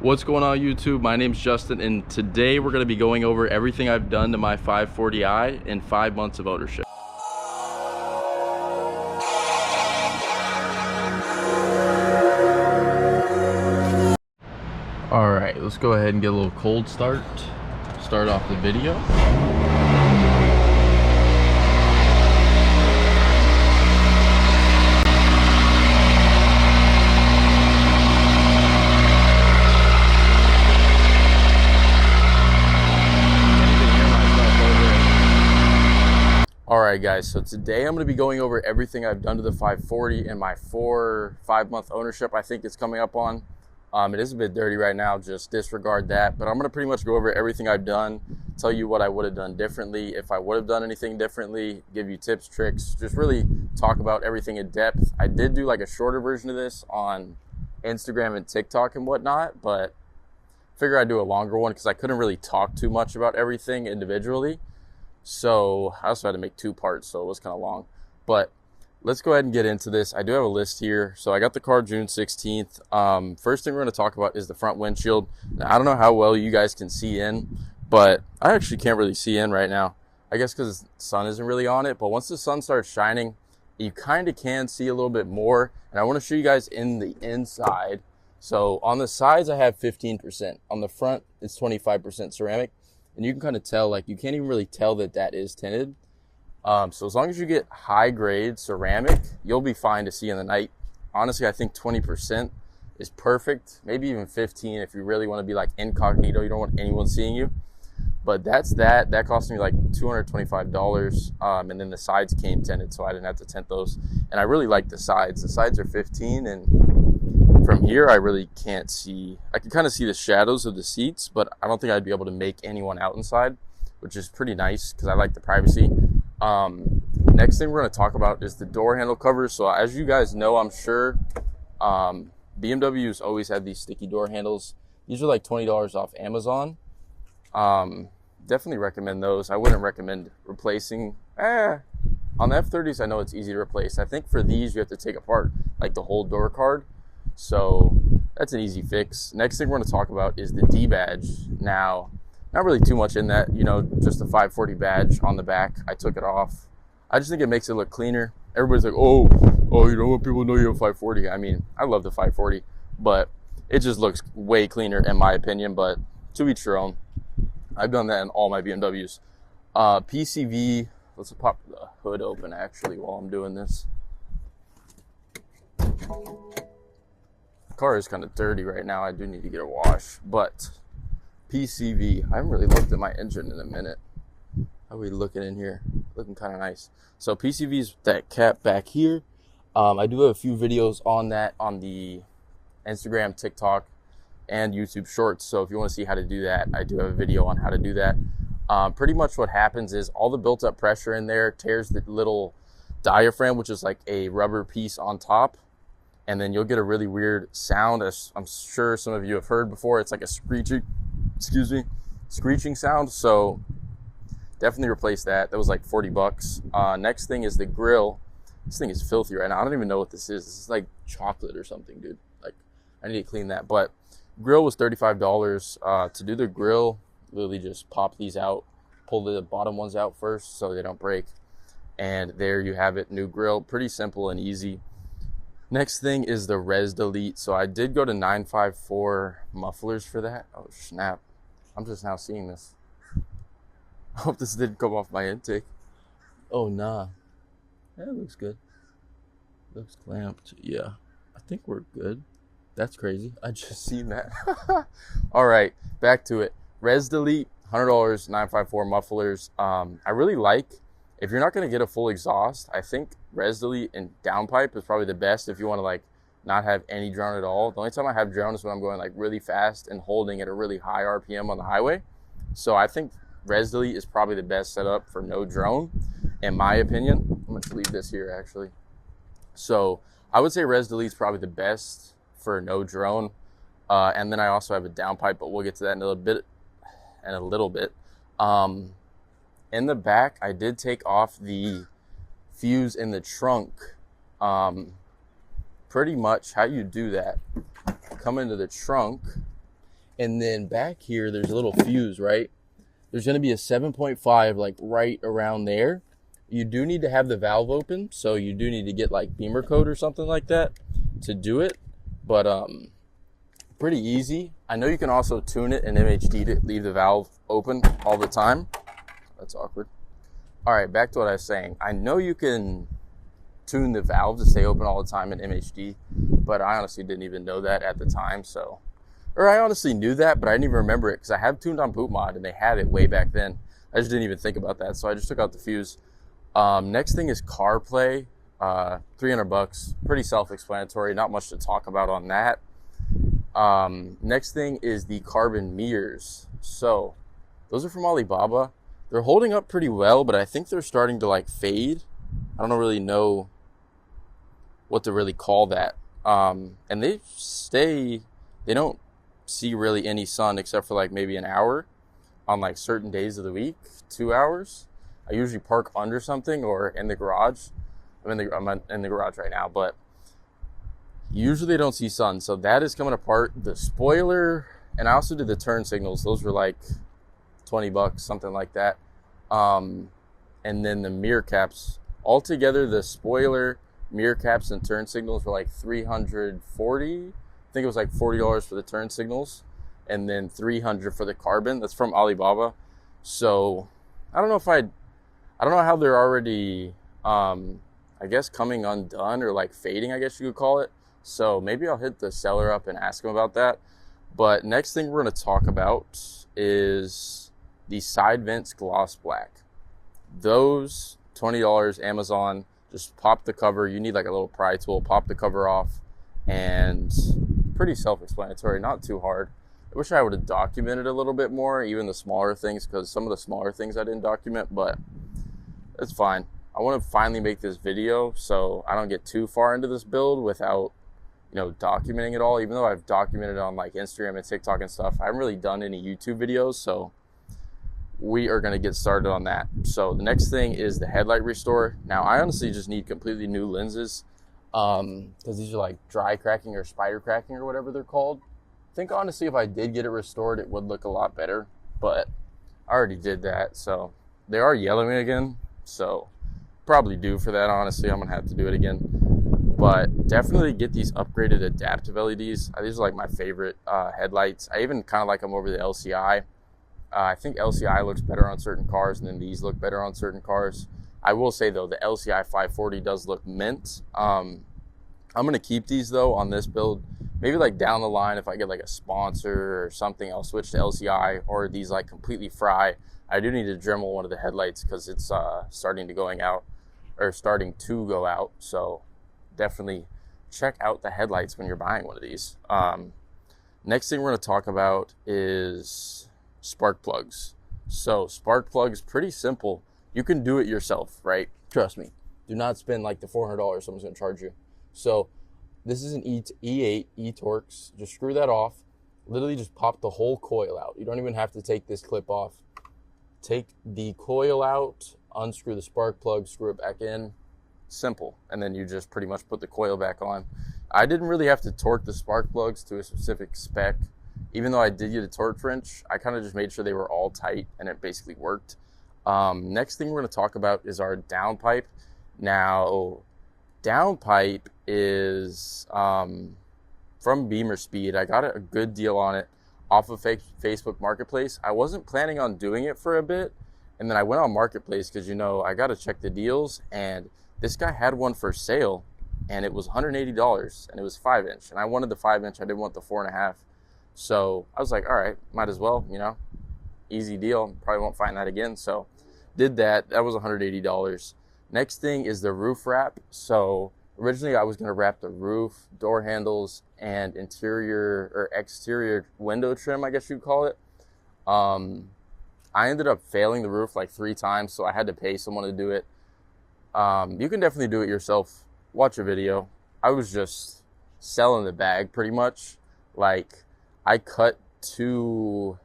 What's going on YouTube? My name's Justin, and today we're going to be going over everything I've done to my 540i in 5 months of ownership. Alright, let's go ahead and get a little cold start off the video. Alright guys, so today I'm going to be going over everything I've done to the 540 in my 5 month ownership. I think it's coming up on. It is a bit dirty right now, just disregard that. But I'm going to pretty much go over everything I've done, tell you what I would have done differently, if I would have done anything differently, give you tips, tricks, just really talk about everything in depth. I did do like a shorter version of this on Instagram and TikTok and whatnot, but I figure I'd do a longer one because I couldn't really talk too much about everything individually. So I also had to make 2 parts, so it was kind of long. But let's go ahead and get into this. I do have a list here. So I got the car June 16th. First thing we're going to talk about is the front windshield. Now, I don't know how well you guys can see in, but I actually can't really see in right now. I guess because the sun isn't really on it. But once the sun starts shining, you kind of can see a little bit more. And I want to show you guys in the inside. So on the sides, I have 15%. On the front, it's 25% ceramic. And you can kind of tell, like, you can't even really tell that that is tinted. So as long as you get high grade ceramic, you'll be fine to see in the night. Honestly, I think 20% is perfect. Maybe even 15 if you really want to be like incognito. You don't want anyone seeing you. But that's that. That cost me like $225. And then the sides came tinted, so I didn't have to tint those. And I really like the sides. The sides are 15, and from here I really can't see. I can kind of see the shadows of the seats, but I don't think I'd be able to make anyone out inside, which is pretty nice because I like the privacy. Next thing we're going to talk about is the door handle covers. So as you guys know, I'm sure, BMW's always had these sticky door handles. These are like $20 off Amazon. Definitely recommend those. I wouldn't recommend replacing. On the F30s, I know it's easy to replace. I think for these, you have to take apart like the whole door card. So that's an easy fix. Next thing we're going to talk about is the D badge. Now, not really too much in that, you know, just the 540 badge on the back. I took it off. I just think it makes it look cleaner. Everybody's like, oh, you don't want people to know you have 540. I mean, I love the 540, but it just looks way cleaner in my opinion, but to each your own. I've done that in all my BMWs. PCV, let's pop the hood open actually while I'm doing this. The car is kind of dirty right now. I do need to get a wash, but PCV, I haven't really looked at my engine in a minute. How are we looking in here? Looking kind of nice. So PCV is that cap back here. I do have a few videos on that on the Instagram, TikTok, and YouTube Shorts. So if you want to see how to do that, I do have a video on how to do that. Pretty much what happens is all the built up pressure in there tears the little diaphragm, which is like a rubber piece on top. And then you'll get a really weird sound, as I'm sure some of you have heard before. It's like a screeching sound. So definitely replace that. That was like $40. Next thing is the grill. This thing is filthy right now. I don't even know what this is. This is like chocolate or something, dude. Like, I need to clean that. But grill was $35. To do the grill, literally just pop these out, pull the bottom ones out first so they don't break. And there you have it, new grill. Pretty simple and easy. Next thing is the Res Delete. So I did go to 954 mufflers for that. Oh snap, I'm just now seeing this. I hope this didn't come off my intake. Oh nah, that looks good. Looks clamped. Yeah, I think we're good. That's crazy, I just seen that. All right, back to it. Res Delete, $100, 954 mufflers. I really like, if you're not going to get a full exhaust, I think Res Delete and downpipe is probably the best if you want to like not have any drone at all. The only time I have drone is when I'm going like really fast and holding at a really high RPM on the highway. So I think Res Delete is probably the best setup for no drone, in my opinion. I'm going to leave this here actually. So I would say Res Delete is probably the best for no drone. And then I also have a downpipe, but we'll get to that in a little bit. In the back, I did take off the fuse in the trunk. Pretty much how you do that, come into the trunk And then back here, there's a little fuse, right? There's going to be a 7.5 like right around there. You do need to have the valve open, so you do need to get like Beamer code or something like that to do it. But pretty easy. I know you can also tune it in MHD to leave the valve open all the time. That's awkward. All right, back to what I was saying. I know you can tune the valve to stay open all the time in MHD, but I honestly didn't even know that at the time. Or I honestly knew that, but I didn't even remember it because I have tuned on PoopMod and they had it way back then. I just didn't even think about that, so I just took out the fuse. Next thing is CarPlay, $300, pretty self-explanatory, not much to talk about on that. Next thing is the carbon mirrors. So those are from Alibaba. They're holding up pretty well, but I think they're starting to like fade. I don't really know what to really call that. And they don't see really any sun except for like maybe an hour on like certain days of the week, 2 hours. I usually park under something or in the garage. I'm in the garage right now, but usually they don't see sun. So that is coming apart. The spoiler, and I also did the turn signals. Those were like $20, something like that. And then the mirror caps. Altogether, the spoiler, mirror caps, and turn signals were like $340. I think it was like $40 for the turn signals, and then $300 for the carbon. That's from Alibaba. So I don't know how they're already, I guess, coming undone or like fading, I guess you could call it. So maybe I'll hit the seller up and ask him about that. But next thing we're going to talk about is the side vents gloss black. Those $20, Amazon, just pop the cover. You need like a little pry tool, pop the cover off, and pretty self-explanatory, not too hard. I wish I would have documented a little bit more, even the smaller things, because some of the smaller things I didn't document, but it's fine. I want to finally make this video so I don't get too far into this build without, documenting it all. Even though I've documented on like Instagram and TikTok and stuff, I haven't really done any YouTube videos, so we are going to get started on that. So the next thing is the headlight restore. Now I honestly just need completely new lenses, because these are like dry cracking or spider cracking or whatever they're called. I think honestly if I did get it restored, it would look a lot better, but I already did that. So they are yellowing again, so probably due for that. Honestly, I'm gonna have to do it again, but definitely get these upgraded adaptive LEDs. These are like my favorite headlights. I even kind of like them over the LCI. I think LCI looks better on certain cars, and then these look better on certain cars. I will say though, the LCI 540 does look mint. I'm gonna keep these though on this build. Maybe like down the line, if I get like a sponsor or something, I'll switch to LCI, or these like completely fry. I do need to Dremel one of the headlights because it's starting to go out. So definitely check out the headlights when you're buying one of these. Next thing we're going to talk about is spark plugs. So spark plugs, pretty simple. You can do it yourself, right? Trust me. Do not spend like the $400 someone's going to charge you. So this is an E8 E-Torx. Just screw that off. Literally just pop the whole coil out. You don't even have to take this clip off. Take the coil out, unscrew the spark plug, screw it back in. Simple. And then you just pretty much put the coil back on. I didn't really have to torque the spark plugs to a specific spec. Even though I did get a torque wrench, I kind of just made sure they were all tight and it basically worked. Next thing we're going to talk about is our downpipe. Now, downpipe is from Beamer Speed. I got a good deal on it off of Facebook Marketplace. I wasn't planning on doing it for a bit, and then I went on Marketplace because, I got to check the deals, and this guy had one for sale, and it was $180, and it was 5-inch, and I wanted the 5-inch. I didn't want the 4.5, so I was like, all right, might as well, easy deal. Probably won't find that again, so did that. That was $180. Next thing is the roof wrap. So originally I was going to wrap the roof, door handles, and interior or exterior window trim, I guess you'd call it. I ended up failing the roof like 3 times, so I had to pay someone to do it. You can definitely do it yourself. Watch a video. I was just selling the bag pretty much. Like, I cut too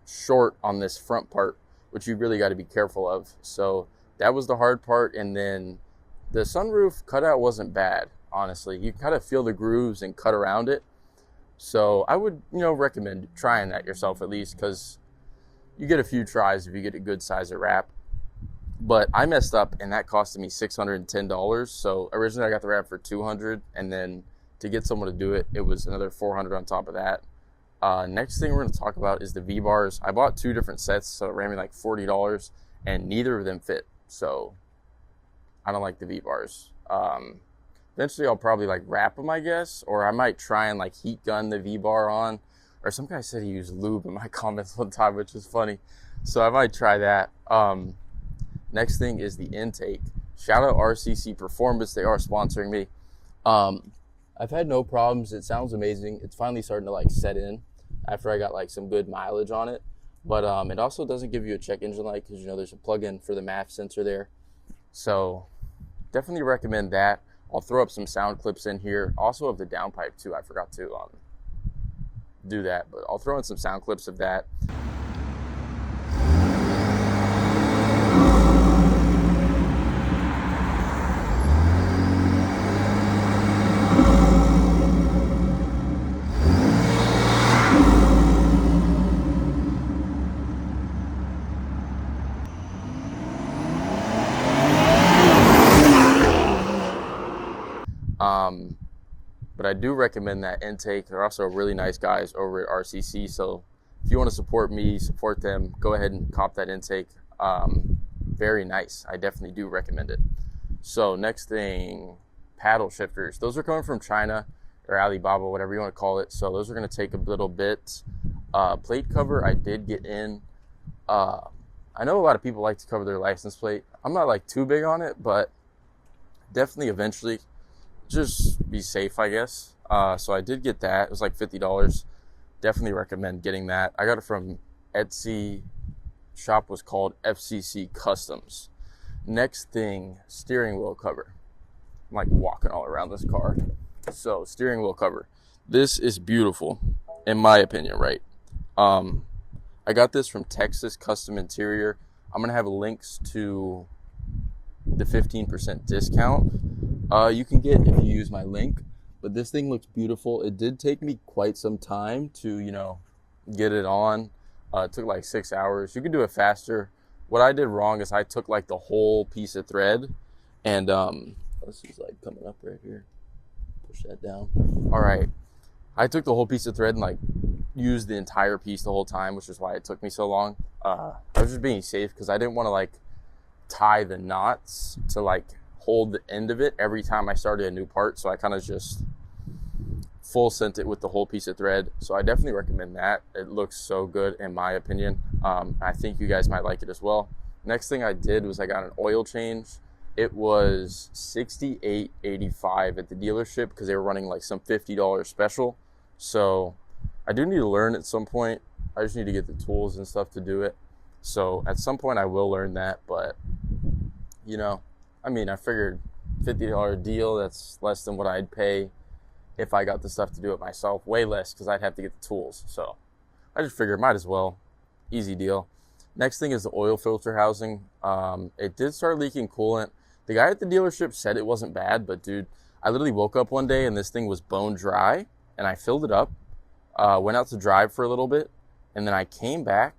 short on this front part, which you really got to be careful of. So that was the hard part. And then the sunroof cutout wasn't bad, honestly. You kind of feel the grooves and cut around it. So I would, recommend trying that yourself at least, because you get a few tries if you get a good size of wrap. But I messed up and that costed me $610. So originally I got the wrap for $200, and then to get someone to do it, it was another $400 on top of that. Next thing we're going to talk about is the V-bars. I bought 2 different sets, so it ran me like $40, and neither of them fit. So I don't like the V-bars. Eventually I'll probably like wrap them, I guess, or I might try and like heat gun the V-bar on. Or some guy said he used lube in my comments one time, which is funny. So I might try that. Next thing is the intake. Shout out RCC Performance. They are sponsoring me. I've had no problems. It sounds amazing. It's finally starting to like set in after I got like some good mileage on it. But it also doesn't give you a check engine light because, there's a plug-in for the MAF sensor there. So definitely recommend that. I'll throw up some sound clips in here. Also of the downpipe too. I forgot to do that, but I'll throw in some sound clips of that. But I do recommend that intake. They're also really nice guys over at RCC. So if you want to support me, support them, go ahead and cop that intake. Very nice. I definitely do recommend it. So next thing, paddle shifters. Those are coming from China or Alibaba, whatever you want to call it. So those are going to take a little bit. Plate cover, I did get in. I know a lot of people like to cover their license plate. I'm not like too big on it, but definitely eventually. Just be safe, I guess. So I did get that. It was like $50. Definitely recommend getting that. I got it from Etsy. Shop was called FCC Customs. Next thing, steering wheel cover. I'm like walking all around this car. So steering wheel cover. This is beautiful, in my opinion, right? I got this from Texas Custom Interior. I'm going to have links to the 15% discount you can get if you use my link. But this thing looks beautiful. It did take me quite some time to, get it on. It took like 6 hours. You can do it faster. What I did wrong is I took like the whole piece of thread and this is like coming up right here. Push that down. All right. I took the whole piece of thread and like used the entire piece the whole time, which is why it took me so long. I was just being safe because I didn't want to like tie the knots to like hold the end of it every time I started a new part. So I kind of just full sent it with the whole piece of thread. So I definitely recommend that. It looks so good in my opinion. I think you guys might like it as well. Next thing I did was I got an oil change. It was $68.85 at the dealership because they were running like some $50 special. So I do need to learn at some point. I just need to get the tools and stuff to do it. So at some point I will learn that, but I figured $50 deal, that's less than what I'd pay if I got the stuff to do it myself. Way less because I'd have to get the tools. So I just figured might as well. Easy deal. Next thing is the oil filter housing. It did start leaking coolant. The guy at the dealership said it wasn't bad, but dude, I literally woke up one day and this thing was bone dry and I filled it up, went out to drive for a little bit, and then I came back,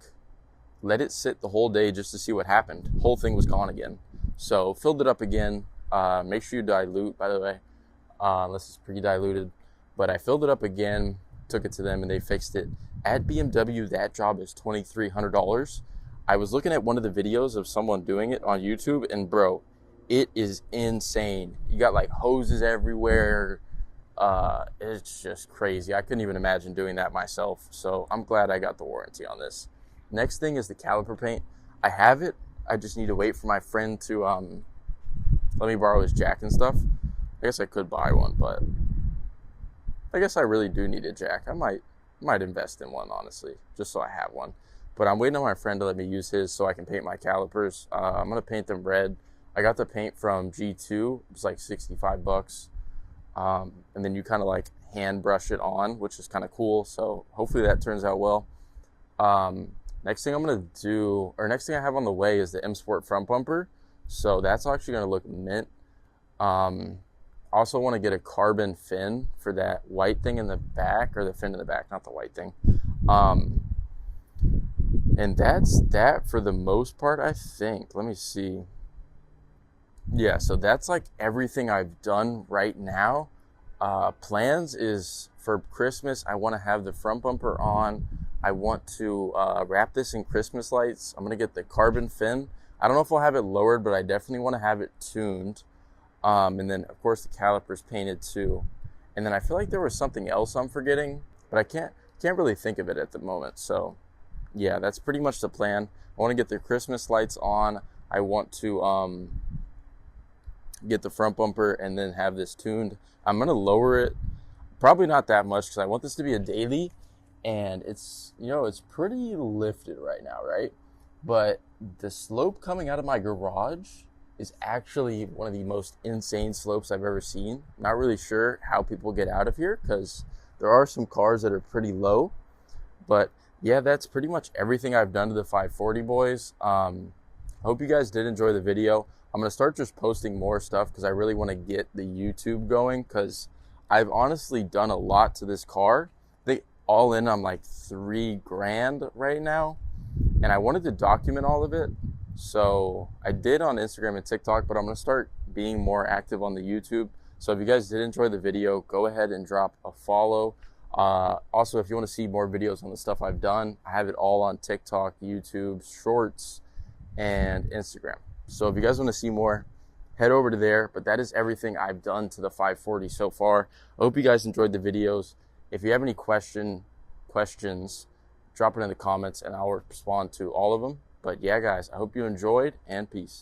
let it sit the whole day just to see what happened. Whole thing was gone again. So filled it up again. Make sure you dilute, by the way, unless it's pre-diluted. But I filled it up again, took it to them, and they fixed it. At BMW, that job is $2,300. I was looking at one of the videos of someone doing it on YouTube, and bro, it is insane. You got like hoses everywhere. It's just crazy. I couldn't even imagine doing that myself. So I'm glad I got the warranty on this. Next thing is the caliper paint. I have it. I just need to wait for my friend to let me borrow his jack and stuff. I guess I could buy one, but I guess I really do need a jack. I might invest in one, honestly, just so I have one. But I'm waiting on my friend to let me use his so I can paint my calipers. I'm going to paint them red. I got the paint from G2. It was like $65. And then you kind of like hand brush it on, which is kind of cool. So hopefully that turns out well. Next thing next thing I have on the way is the M Sport front bumper. So that's actually going to look mint. I'll also want to get a carbon fin for that white thing in the back, or the fin in the back, not the white thing. And that's that for the most part, I think. Let me see. Yeah, so that's like everything I've done right now. Plans is for Christmas, I want to have the front bumper on. I want to wrap this in Christmas lights. I'm going to get the carbon fin. I don't know if I'll have it lowered, but I definitely want to have it tuned. And then, of course, the calipers painted too. And then I feel like there was something else I'm forgetting, but I can't really think of it at the moment. So, yeah, that's pretty much the plan. I want to get the Christmas lights on. I want to get the front bumper and then have this tuned. I'm going to lower it, probably not that much, because I want this to be a daily. And it's, you know, it's pretty lifted right now, right? But the slope coming out of my garage is actually one of the most insane slopes I've ever seen. Not really sure how people get out of here, because there are some cars that are pretty low. But yeah, that's pretty much everything I've done to the 540, boys. I hope you guys did enjoy the video. I'm going to start just posting more stuff because I really want to get the YouTube going, because I've honestly done a lot to this car. I think all in, I'm like $3,000 right now. And I wanted to document all of it. So I did on Instagram and TikTok, but I'm going to start being more active on the YouTube. So if you guys did enjoy the video, go ahead and drop a follow. Also, if you want to see more videos on the stuff I've done, I have it all on TikTok, YouTube, Shorts, and Instagram. So if you guys want to see more, head over to there. But that is everything I've done to the 540 so far. I hope you guys enjoyed the videos. If you have any questions, drop it in the comments and I'll respond to all of them. But yeah, guys, I hope you enjoyed, and peace.